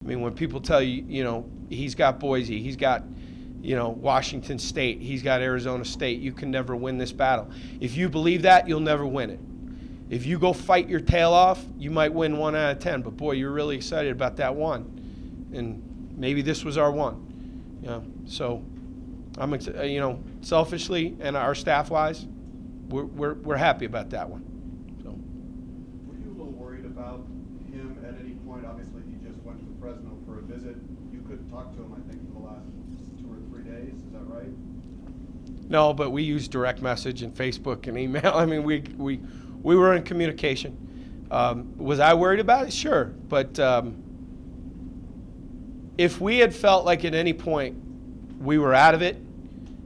I mean, when people tell you, he's got Boise, he's got, Washington State, he's got Arizona State, you can never win this battle. If you believe that, you'll never win it. If you go fight your tail off, you might win 1 out of 10. But boy, you're really excited about that one, and maybe this was our one. So I'm, selfishly and our staff-wise, we're happy about that one. So. Were you a little worried about him at any point? Obviously, he just went to Fresno for a visit. You couldn't talk to him, I think, for the last 2 or 3 days. Is that right? No, but we use direct message and Facebook and email. I mean, we were in communication. Was I worried about it? Sure, but if we had felt like at any point we were out of it,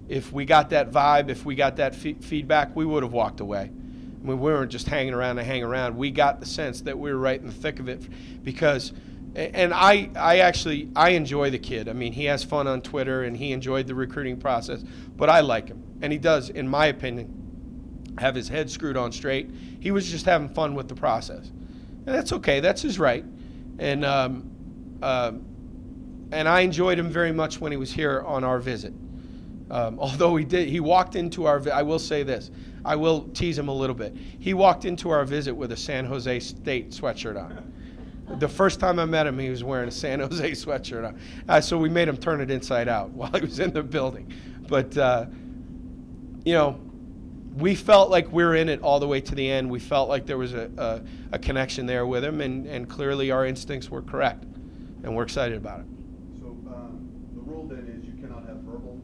if we got that vibe, if we got that feedback, we would have walked away. I mean, we weren't just hanging around to hang around. We got the sense that we were right in the thick of it because, and I enjoy the kid. I mean, he has fun on Twitter and he enjoyed the recruiting process, but I like him. And he does, in my opinion, have his head screwed on straight. He was just having fun with the process. And that's okay, that's his right. And I enjoyed him very much when he was here on our visit. Although he walked into our, I will say this, I will tease him a little bit. He walked into our visit with a San Jose State sweatshirt on. The first time I met him, he was wearing a San Jose sweatshirt on. So we made him turn it inside out while he was in the building. But, we felt like we were in it all the way to the end. We felt like there was a connection there with him, and clearly our instincts were correct, and we're excited about it. So the rule then is you cannot have verbal?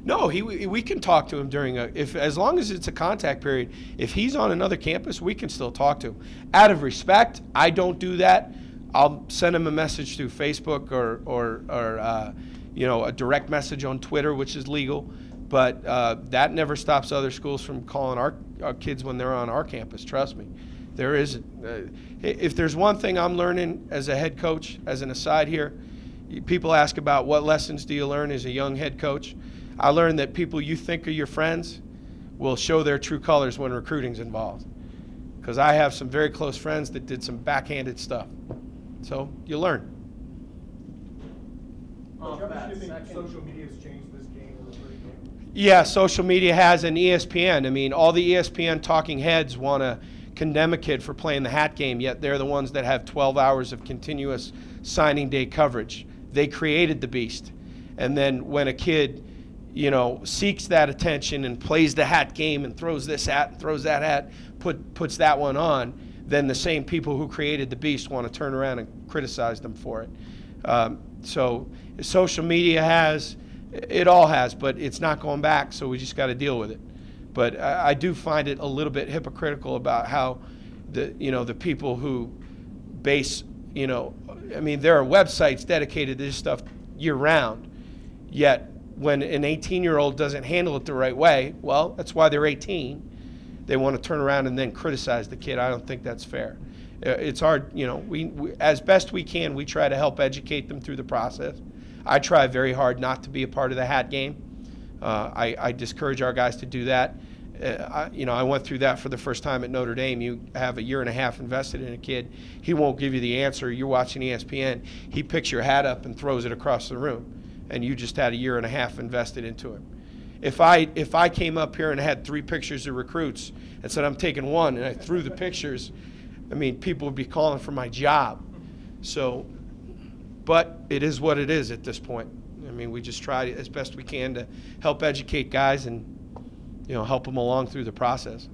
No, we can talk to him during as long as it's a contact period. If he's on another campus, we can still talk to him. Out of respect, I don't do that. I'll send him a message through Facebook or a direct message on Twitter, which is legal. But that never stops other schools from calling our kids when they're on our campus. Trust me. There is, if there's one thing I'm learning as a head coach, as an aside here, people ask about what lessons do you learn as a young head coach. I learned that people you think are your friends will show their true colors when recruiting's involved. Because I have some very close friends that did some backhanded stuff. So you learn. Do you think social media has changed this game or recruiting game? Yeah, social media has, and ESPN. I mean, all the ESPN talking heads want to condemn a kid for playing the hat game, yet they're the ones that have 12 hours of continuous signing day coverage. They created the beast. And then when a kid, seeks that attention and plays the hat game and throws this hat and throws that hat, puts that one on, then the same people who created the beast want to turn around and criticize them for it. So social media it all has, but it's not going back, so we just got to deal with it. But I do find it a little bit hypocritical about how the people who base, there are websites dedicated to this stuff year round, yet when an 18-year-old doesn't handle it the right way, well, that's why they're 18. They want to turn around and then criticize the kid. I don't think that's fair. It's hard, we as best we can, we try to help educate them through the process. I try very hard not to be a part of the hat game. I discourage our guys to do that. I went through that for the first time at Notre Dame. You have a year and a half invested in a kid. He won't give you the answer. You're watching ESPN. He picks your hat up and throws it across the room, and you just had a year and a half invested into him. If I came up here and had 3 pictures of recruits and said I'm taking one and I threw the pictures, people would be calling for my job. So, but it is what it is at this point. We just try as best we can to help educate guys and help them along through the process.